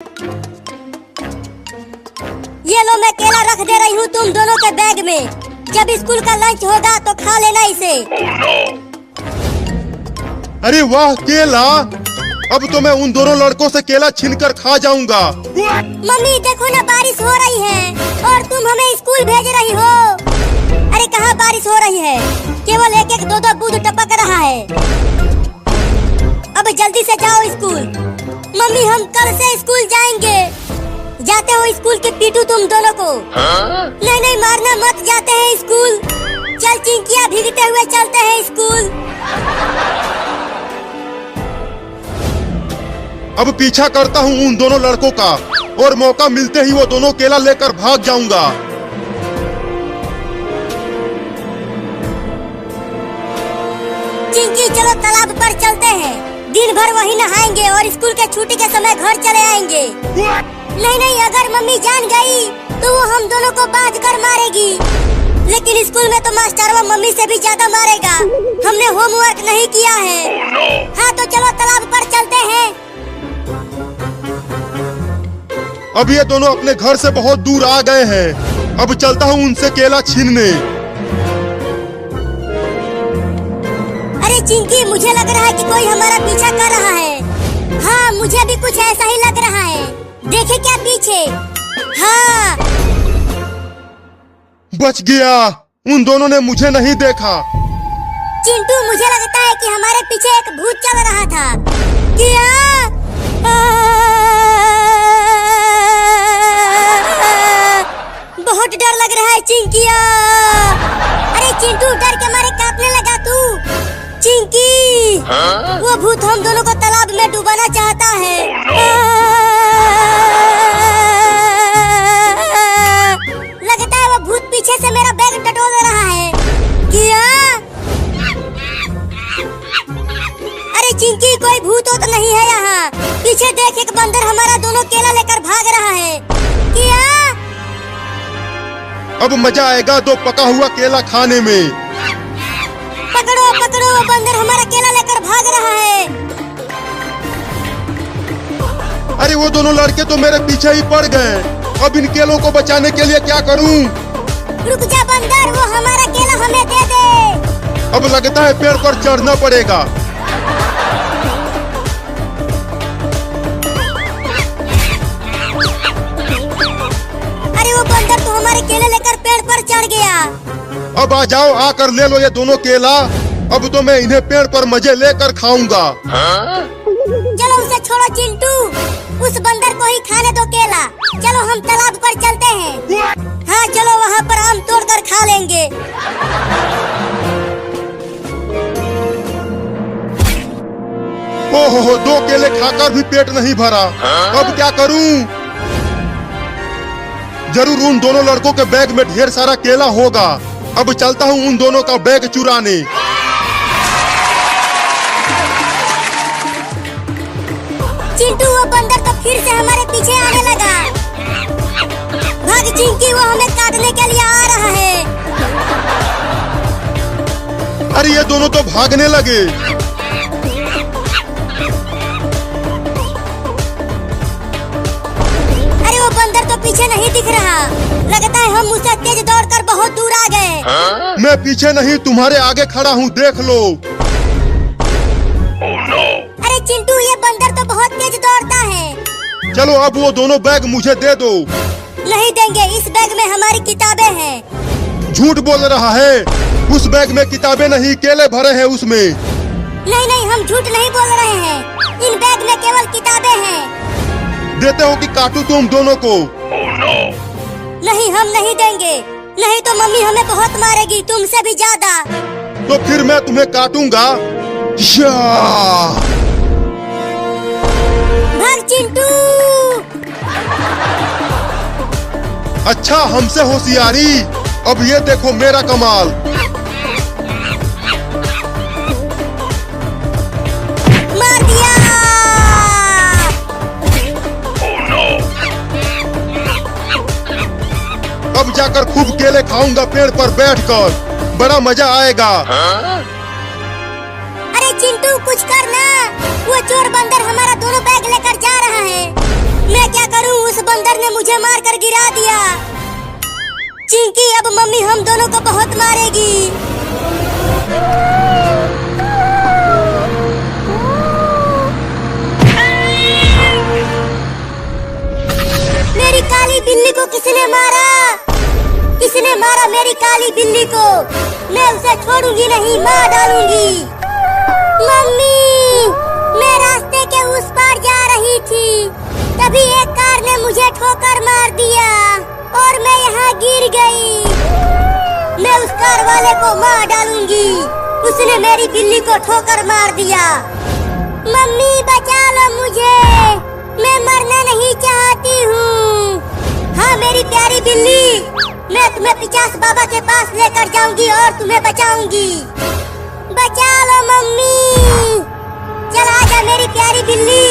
ये लो मैं केला रख दे रही हूँ तुम दोनों के बैग में। जब स्कूल का लंच होगा तो खा लेना इसे। अरे वाह केला, अब तो मैं उन दोनों लड़कों से केला छीनकर खा जाऊंगा। मम्मी देखो ना बारिश हो रही है और तुम हमें स्कूल भेज रही हो। अरे कहाँ बारिश हो रही है, केवल एक एक दो दो बूंद टपक रहा है। अब जल्दी से जाओ स्कूल। मम्मी हम कल से स्कूल जाएंगे। जाते हो स्कूल के पीटू तुम दोनों को। नहीं नहीं मारना मत, जाते हैं स्कूल। चल चिंकिया भीगते हुए चलते हैं स्कूल। अब पीछा करता हूँ उन दोनों लड़कों का और मौका मिलते ही वो दोनों केला लेकर भाग जाऊंगा। चिंकी चलो तालाब पर चलते हैं। दिन भर वहीं नहाएंगे और स्कूल के छुट्टी के समय घर चले आएंगे। नहीं नहीं अगर मम्मी जान गई तो वो हम दोनों को बांध कर मारेगी। लेकिन स्कूल में तो मास्टर वो मम्मी से भी ज्यादा मारेगा। हमने होमवर्क नहीं किया है। हाँ तो चलो तालाब पर चलते हैं। अब ये दोनों अपने घर से बहुत दूर आ गए हैं। अब चलता हूँ उनसे केला छीनने। अरे चिंकी मुझे लग रहा है कि कोई हमारा पीछा कर रहा है। हाँ मुझे भी कुछ ऐसा ही लग रहा है। देखे क्या पीछे। हाँ बच गया, उन दोनों ने मुझे नहीं देखा। चिंटू मुझे लगता है कि हमारे पीछे एक भूत चल रहा था। क्या? बहुत डर लग रहा है चिंकिया। अरे चिंटू डर के मारे कांपने लगा तू। चिंकी वो भूत हम दोनों को तालाब में डुबाना चाहता है। लगता है वो भूत पीछे से मेरा बैग टटोल रहा है। क्या? अरे चिंकी कोई भूत तो नहीं है यहाँ। पीछे देख एक बंदर हमारा दोनों केला लेकर भाग रहा है। क्या? अब मजा आएगा दो पका हुआ केला खाने में। पकड़ो पकड़ो, वो बंदर हमारा केला लेकर भाग रहा है। अरे वो दोनों लड़के तो मेरे पीछे ही पड़ गए। अब इन केलों को बचाने के लिए क्या करूं? रुक जा बंदर, वो हमारा केला हमें दे दे। अब लगता है पेड़ पर चढ़ना पड़ेगा। अरे वो बंदर तो हमारे केले लेकर पेड़ पर चढ़ गया। अब आ जाओ, आकर ले लो ये दोनों केला। अब तो मैं इन्हें पेड़ पर मजे लेकर खाऊंगा। चलो उसे छोड़ो चिंटू, उस बंदर को ही खाने दो केला। चलो हम तालाब पर चलते हैं। हाँ चलो वहाँ पर आम तोड़कर खा लेंगे। ओहो दो केले खाकर भी पेट नहीं भरा। अब क्या करूं? जरूर उन दोनों लड़कों के बैग में ढेर सारा केला होगा। अब चलता हूँ उन दोनों का बैग चुराने। चिंटू वो बंदर तो फिर से हमारे पीछे आने लगा। भाग चिंकी, वो हमें काटने के लिए आ रहा है। अरे ये दोनों तो भागने लगे। अरे वो बंदर तो पीछे नहीं दिख रहा। लगता है हम उससे तेज दौड़कर बहुत दूर आ गए। मैं पीछे नहीं तुम्हारे आगे खड़ा हूँ, देख लो। अरे चिंटू ये बंदर तो बहुत तेज दौड़ता है। चलो अब वो दोनों बैग मुझे दे दो। नहीं देंगे, इस बैग में हमारी किताबें हैं। झूठ बोल रहा है, उस बैग में किताबें नहीं केले भरे हैं उसमें। नहीं नहीं हम झूठ नहीं बोल रहे हैं, इन बैग में केवल किताबें हैं। देते हो कि काटू तुम दोनों को? नहीं हम नहीं देंगे, नहीं तो मम्मी हमें बहुत मारेगी, तुमसे भी ज्यादा। तो फिर मैं तुम्हें काटूंगा। भाग चिंटू। अच्छा हमसे होशियारी। अब ये देखो मेरा कमाल। मार दिया। अब जाकर खूब केले खाऊंगा पेड़ पर बैठकर। बड़ा मजा आएगा। अरे चिंटू कुछ करना, वो चोर बंदर हमारा दोनों बैग लेकर जा रहा है। मैं क्या करूं, उस बंदर ने मुझे मार कर गिरा दिया। चिंकी, अब मम्मी हम दोनों को बहुत मारेगी। मेरी काली बिल्ली को किसने मारा? किसने मारा मेरी काली बिल्ली को? मैं उसे छोड़ूंगी नहीं, मार डालूंगी। मम्मी, मैं रास्ते के उस पार जा रही थी, तभी एक कार ने मुझे ठोकर मार दिया और मैं यहाँ गिर गई। मैं उस कार वाले को मार डालूंगी, उसने मेरी बिल्ली को ठोकर मार दिया। मम्मी बचा लो मुझे, मैं मरना नहीं चाहती हूँ। हाँ मेरी प्यारी बिल्ली, मैं तुम्हें पिचास बाबा के पास लेकर जाऊंगी और तुम्हें बचाऊंगी। बचा लो मम्मी, चल आजा मेरी प्यारी बिल्ली।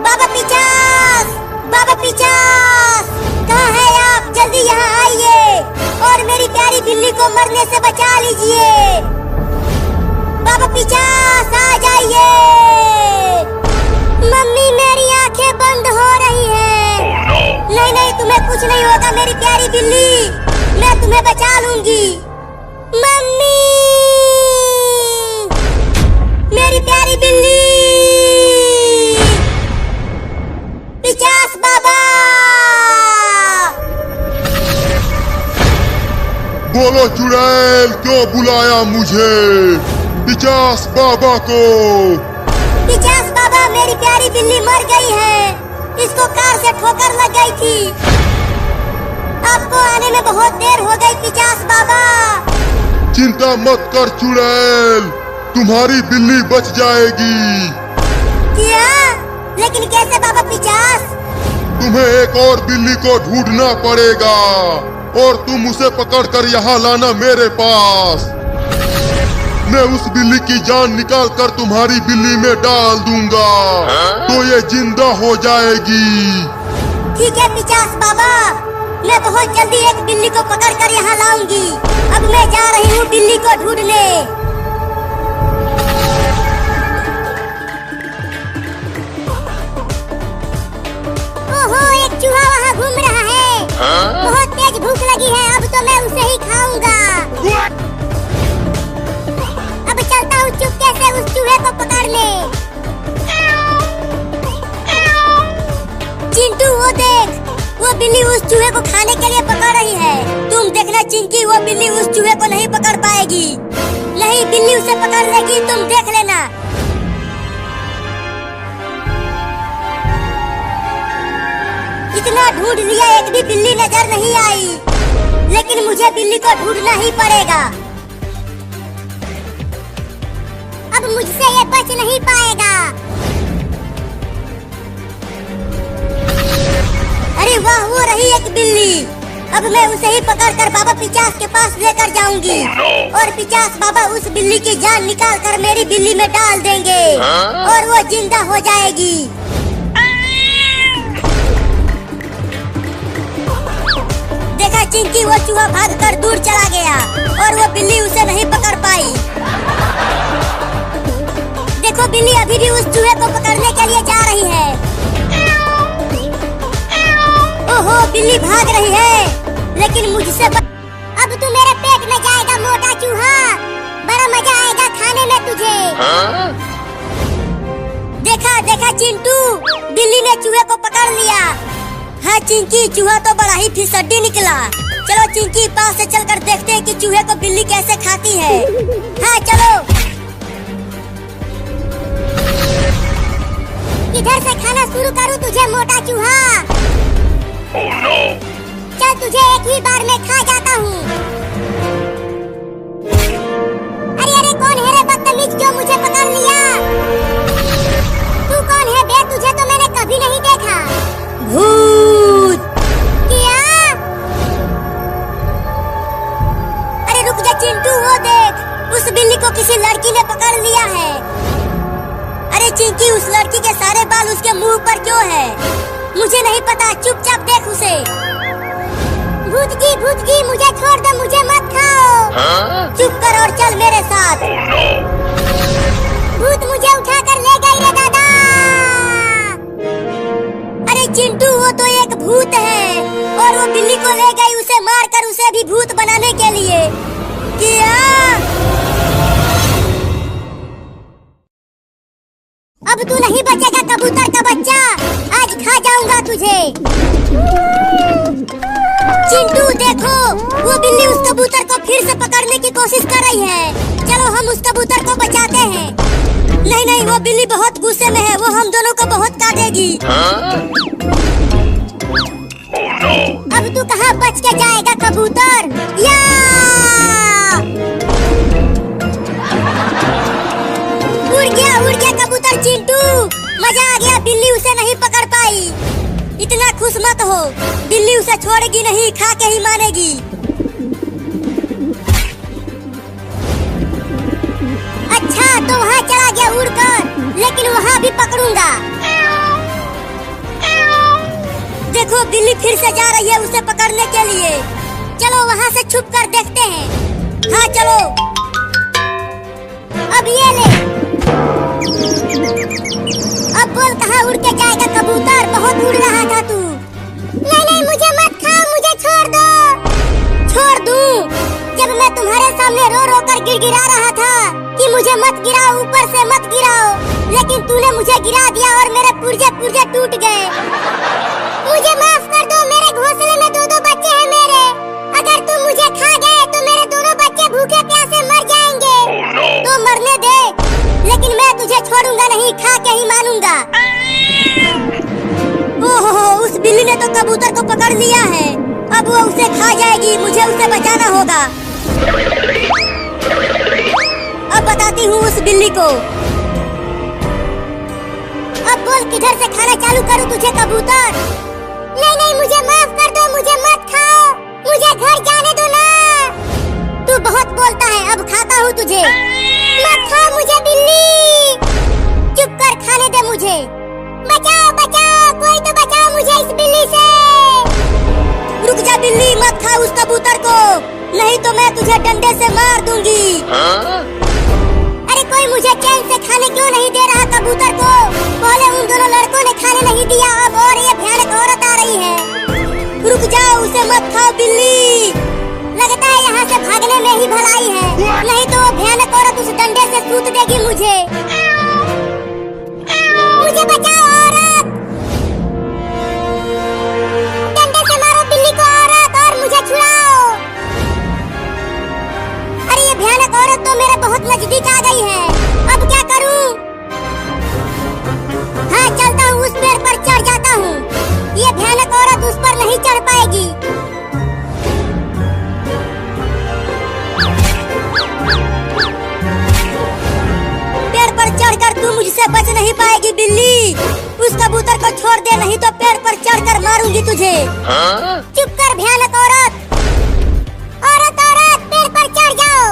बाबा पिचास, बाबा पिचास, कहाँ है आप? जल्दी यहाँ आइए और मेरी प्यारी बिल्ली को मरने से बचा लीजिए। बाबा पिचास आ जाइए। मम्मी मेरी आंखें बंद हो रही हैं। नहीं नहीं, तुम्हें कुछ नहीं होगा मेरी प्यारी बिल्ली, मैं तुम्हें बचा लूंगी। मम्मी, मेरी प्यारी बिल्ली। पिचास बाबा, बोलो चुड़ैल, क्यों बुलाया मुझे? पिचास बाबा को। पिचास बाबा, मेरी प्यारी बिल्ली मर गई है, इसको कार से ठोकर लग गई थी। आपको आने में बहुत देर हो गई पिचास बाबा। चिंता मत कर चुड़ैल, तुम्हारी बिल्ली बच जाएगी। क्या? लेकिन कैसे बाबा पिचास? तुम्हें एक और बिल्ली को ढूंढना पड़ेगा और तुम उसे पकड़कर यहाँ लाना मेरे पास। मैं उस बिल्ली की जान निकाल कर तुम्हारी बिल्ली में डाल दूंगा, तो ये जिंदा हो जाएगी। ठीक है पिचास बाबा, मैं बहुत जल्दी एक बिल्ली को पकड़ कर यहाँ लाऊंगी। अब मैं जा रही हूँ बिल्ली को ढूंढने। ओहो, एक चूहा वहाँ घूम रहा है। बहुत तेज भूख लगी है, अब तो मैं उसे ही खाऊंगा। अब चलता हूँ चुपके से उस चूहे को पकड़ने। चिंटू वो देख, वो बिल्ली उस चूहे को खाने के लिए पकड़ रही है। तुम देखना चिंकी, वो बिल्ली उस चूहे को नहीं पकड़ पाएगी। नहीं, बिल्ली उसे पकड़ लेगी, तुम देख लेना। इतना ढूंढ लिया, एक भी बिल्ली नजर नहीं आई, लेकिन मुझे बिल्ली को ढूंढना ही पड़ेगा। अब मुझसे ये बच नहीं पाएगा। अरे वाह, वो रही एक बिल्ली। अब मैं उसे ही पकड़कर बाबा पिचास के पास लेकर जाऊंगी। और पिचास बाबा उस बिल्ली की जान निकाल कर मेरी बिल्ली में डाल देंगे और वो जिंदा हो जाएगी। देखा चिंकी, वो चूहा भागकर दूर चला गया और वो बिल्ली उसे नहीं पकड़ पाई। देखो बिल्ली अभी भी उस चूहे को पकड़ने के लिए जा रही है। ओहो, बिल्ली भाग रही है, लेकिन मुझसे अब तू मेरे पेट में जाएगा मोटा चूहा, बड़ा मजा आएगा खाने में तुझे। देखा देखा चिंटू, बिल्ली ने चूहे को पकड़ लिया। हाँ चिंकी, चूहा तो बड़ा ही फिसड्डी निकला। चलो चिंकी, पास से चलकर देखते हैं कि चूहे को बिल्ली कैसे खाती है। हाँ चलो। किधर से खाना शुरू करूँ तुझे मोटा चूहा? Oh, no. चल तुझे एक ही बार में खा जाता हूँ। अरे अरे, कौन है रे बदतमीज जो मुझे पकड़ लिया? तू कौन है बे? तुझे तो मैंने कभी नहीं देखा। भूत। क्या? अरे रुक जा चिंटू, वो देख, उस बिल्ली को किसी लड़की ने पकड़ लिया है। अरे चिंकी, उस लड़की के सारे बाल उसके मुंह पर क्यों है? मुझे नहीं पता, चुपचाप देख उसे। भूत जी मुझे छोड़ दो, मुझे मत खाओ। चुप कर और चल मेरे साथ। भूत मुझे उठा कर ले गई रे दादा। अरे चिंटू वो तो एक भूत है और वो बिल्ली को ले गई उसे मारकर उसे भी भूत बनाने के लिए। क्या? अब तू नहीं बचेगा कबूतर का बच्चा, आज खा जाऊंगा तुझे। चिंटू देखो वो बिल्ली उस कबूतर को फिर से पकड़ने की कोशिश कर रही है। चलो हम उस कबूतर को बचाते हैं। नहीं नहीं वो बिल्ली बहुत गुस्से में है, वो हम दोनों को बहुत काटेगी। अब तू कहाँ बच के जाएगा कबूतर? या उड़ गया कबूतर चिंटू, मजा आ गया। बिल्ली उसे नहीं पकड़ पाई। इतना खुश मत हो, बिल्ली उसे छोड़ेगी नहीं, खा के ही मानेगी। अच्छा तो वहाँ चला गया उड़कर, लेकिन वहाँ भी पकड़ूंगा। देखो बिल्ली फिर से जा रही है उसे पकड़ने के लिए। चलो वहाँ से छुप कर देखते हैं। हाँ चलो। अब ये ले। अब बोल कहाँ उड़ के जाएगा कबूतर, बहुत उड़ रहा था तू। नहीं नहीं मुझे मत खाओ, मुझे छोड़ दो। छोड़ दूं? जब मैं तुम्हारे सामने रो रो कर गिड़गिड़ा रहा था कि मुझे मत गिराओ, ऊपर से मत गिराओ, लेकिन तूने मुझे गिरा दिया और मेरे पुर्जे पुर्जे टूट गए। मुझे माफ कर दो, मेरे घोंसले में दो बच्चे हैं मेरे। अगर तुम मुझे खा गए तो मेरे दोनों बच्चे भूखे प्यासे मर जाएंगे। तो मरने दे, लेकिन मैं तुझे छोड़ूंगा नहीं, खा के ही मानूंगा। ओहो उस बिल्ली ने तो कबूतर को पकड़ लिया है, अब वो उसे खा जाएगी, मुझे उसे बचाना होगा। अब बताती हूँ उस बिल्ली को। अब बोल किधर से खाना चालू करूँ तुझे कबूतर? नहीं मुझे माफ कर दो, मुझे मत खाओ, मुझे घर जाने दो ना। तू बहुत बोलता है, अब खाता हूँ तुझे। मत खाओ मुझे बिल्ली, चुप कर, खाने दे मुझे। बचाओ बचाओ, कोई तो बचाओ मुझे इस बिल्ली से। रुक जा बिल्ली, मत खा उस कबूतर को, नहीं तो मैं तुझे डंडे से मार दूंगी। अरे कोई मुझे चैन से खाने क्यों नहीं दे रहा कबूतर को? पहले उन दोनों लड़कों ने खाने नहीं दिया, अब और ये भयानक औरत आ रही है। रुक जाओ, उसे मत खाओ बिल्ली। लगता है यहाँ से भागने में ही भलाई है, नहीं तो वो भयानक औरत उस डंडे से सूत देगी मुझे। मुझे बचाओ औरत, डंडे से मारो बिल्ली को औरत, और मुझे छुड़ाओ। अरे ये भयानक औरत तो मेरे बहुत नजदीक आ गई है, अब क्या करूं? हाँ चलता हूँ, उस पेड़ पर चढ़ जाता हूँ। ये भयानक औरत उस पर नहीं चढ़ पाएगी। पेड़ पर चढ़कर तू मुझसे बच नहीं पाएगी बिल्ली। उस कबूतर को छोड़ दे, नहीं तो पेड़ पर चढ़कर मारूंगी तुझे। चुप कर भयानक औरत। औरत औरत, पेड़ पर चढ़ जाओ।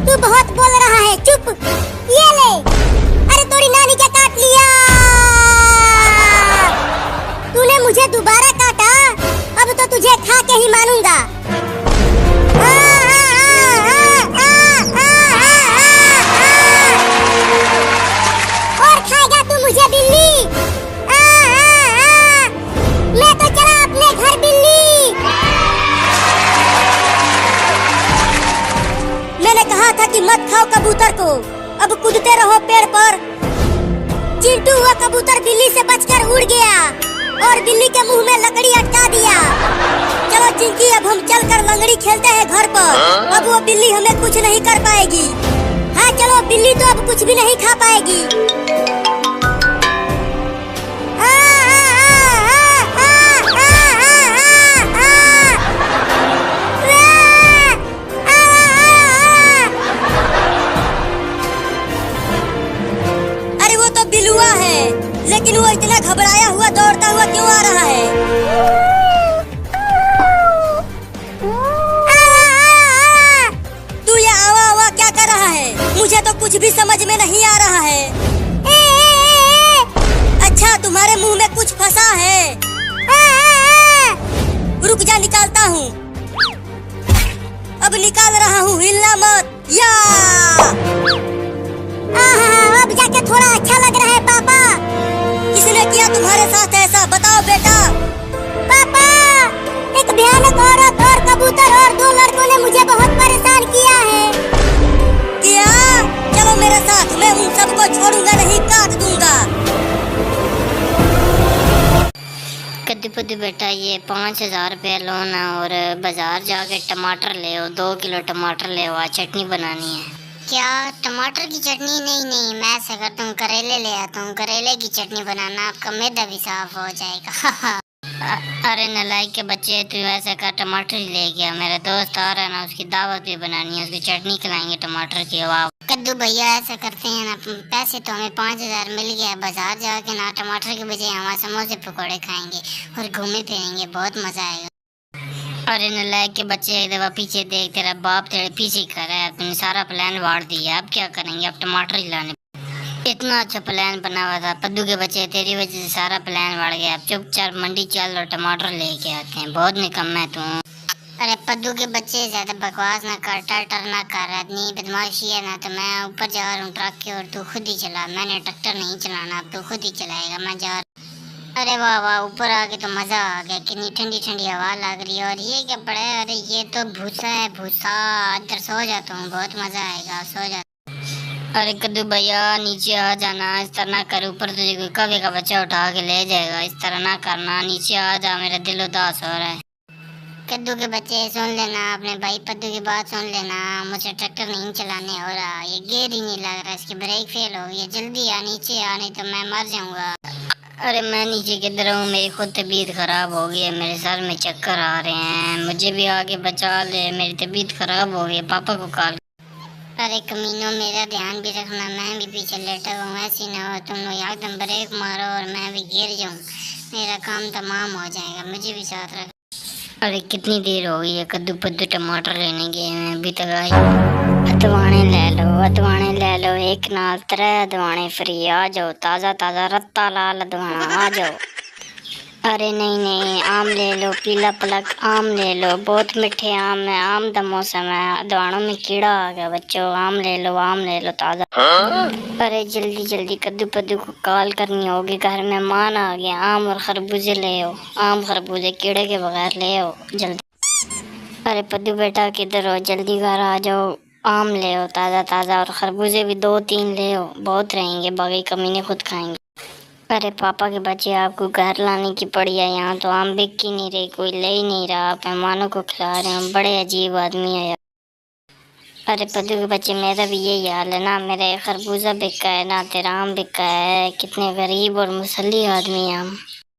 तू बहुत बोल रहा है, चुप। ये ले। अरे तोरी नानी क्या काट लिया? तूने मुझे दोबारा काटा, अब तो तुझे खा के ही मानूंगा। और खाएगा तू मुझे बिल्ली? मैं तो चला अपने घर बिल्ली। मैंने कहा था कि मत खाओ कबूतर को, अब कूदते रहो पेड़ पर। चिंटू हुआ कबूतर बिल्ली से बचकर उड़ गया और बिल्ली के मुंह में लकड़ी अटका दिया। चलो चिंकी, अब हम चलकर लंगड़ी खेलते हैं घर पर। अब वो बिल्ली हमें कुछ नहीं कर पाएगी। हाँ चलो, बिल्ली तो अब कुछ भी नहीं खा पाएगी। अरे वो तो बिलुआ है, लेकिन वो इतना घबराया हुआ दौड़ता हुआ क्यों आ रहा है? तू ये आवा आवा क्या कर रहा है? मुझे तो कुछ भी समझ में नहीं आ रहा है। अच्छा, तुम्हारे मुंह में कुछ फंसा है। रुक जा, निकालता हूँ। तुम्हारे साथ ऐसा? बताओ बेटा। पापा, एक भयानक औरत और कबूतर और 2 लड़कों ने मुझे बहुत परेशान किया है। क्या? चलो मेरे साथ, मैं उन सबको छोड़ूंगा नहीं, काट दूंगा। कद्दू पद्दू बेटा, ये 5,000 रुपया लोन है और बाजार जाके टमाटर ले आओ, 2 किलो टमाटर ले आओ, आज चटनी बनानी है। क्या टमाटर की चटनी? नहीं नहीं, मैं ऐसा करता हूँ, करेले ले आता हूँ, करेले की चटनी बनाना, आपका मैदा भी साफ हो जाएगा। अरे नालायक के बच्चे, तू ऐसा कर, टमाटर ही ले गया। मेरा दोस्त आ रहा है ना, उसकी दावत भी बनानी है, उसकी चटनी खिलाएंगे टमाटर की। वाह कद्दू भैया, ऐसा करते हैं ना, पैसे तो हमें 5,000 मिल गया, बाजार जाके ना टमाटर के बजाय हम समोसे पकौड़े खाएंगे और घूमे फिरेंगे, बहुत मजा आएगा। अरे नालायक के बच्चे, एक दफा पीछे देख, तेरा बाप तेरे पीछे कर रहा है, तुमने सारा प्लान वाड़ दिया, अब क्या करेंगे? अब टमाटर ही लाने। इतना अच्छा प्लान बना हुआ था, पद्दू के बच्चे तेरी वजह से सारा प्लान बढ़ गया। अब चुपचाप मंडी चल और टमाटर लेके आते हैं, बहुत निकम्मा है तू। अरे पद्दू के बच्चे, ज्यादा बकवास ना कर, टर ना कर, इतनी बदमाशी है ना, तो मैं ऊपर जा रहा हूँ ट्रक के और तू खुद ही चला। मैंने ट्रैक्टर नहीं चलाना, अब तू खुद ही चलाएगा, मैं जा। अरे वाह वाह, ऊपर आके तो मजा आ गया, कितनी ठंडी ठंडी हवा लग रही है। और ये क्या पड़ा है? अरे ये तो भूसा है, भूसा। इधर सो जाता हूँ, बहुत मजा आएगा, सो जा। अरे कद्दू भैया, नीचे आ जाना, इस तरह ना कर, ऊपर तुझे कोई कभी का बच्चा उठा के ले जाएगा, इस तरह ना करना, नीचे आ जा, मेरा दिल उदास हो रहा है। कद्दू के बच्चे सुन लेना, अपने भाई पद्दू की बात सुन लेना, मुझे ट्रैक्टर नहीं चलाने हो रहा, ये गियर ही नहीं लग रहा, इसकी ब्रेक फेल हो गई है, जल्दी आ नीचे आ, नहीं तो मैं मर जाऊंगा। अरे मैं नीचे किधर हूँ, मेरी खुद तबीयत खराब हो गई है, मेरे सर में चक्कर आ रहे हैं, मुझे भी आगे बचा ले, मेरी तबीयत खराब हो गई है, पापा को कॉल। अरे कमीनों, मेरा ध्यान भी रखना, मैं भी पीछे लेटा हूँ, ऐसी ना हो तुम लोग एकदम ब्रेक मारो और मैं भी गिर जाऊँ, मेरा काम तमाम हो जाएगा, मुझे भी साथ रख। अरे कितनी देर हो गई है, कद्दू पद्दू टमाटर लेने गए हैं, अभी तक आई। अदवाने ले लो, अदवाने ले लो, एक नाल 3 अदवाने फ्री, आ जाओ, ताज़ा ताज़ा रत्ता लाल अदवाना, आ जाओ। अरे नहीं नहीं, आम ले लो, पीला पलक आम ले लो, बहुत मीठे आम है, आम का मौसम है, अदवानों में कीड़ा आ गया बच्चों, आम ले लो, आम ले लो ताज़ा। अरे जल्दी जल्दी कद्दू पद्दू को कॉल करनी होगी, घर में मेहमान आ गया, आम और खरबूजे ले आओ, आम खरबूजे कीड़े के बगैर ले आओ जल्दी। अरे पद्दू बेटा किधर हो, जल्दी घर आ जाओ, आम ले आओ ताज़ा ताज़ा और खरबूजे भी 2-3 ले आओ, बहुत रहेंगे, बाकी कमीने खुद खाएंगे। अरे पापा के बच्चे, आपको घर लाने की पड़ी है, यहाँ तो आम बिक ही नहीं रही, कोई ले ही नहीं रहा, आप मेहमानों को खिला रहे हैं, बड़े अजीब आदमी है। अरे पद्दू के बच्चे, मेरा भी यही हाल है ना, मेरे खरबूजा बिका है ना, तेरा आम बिका है, कितने गरीब और मुसल्ली आदमी हैं हम।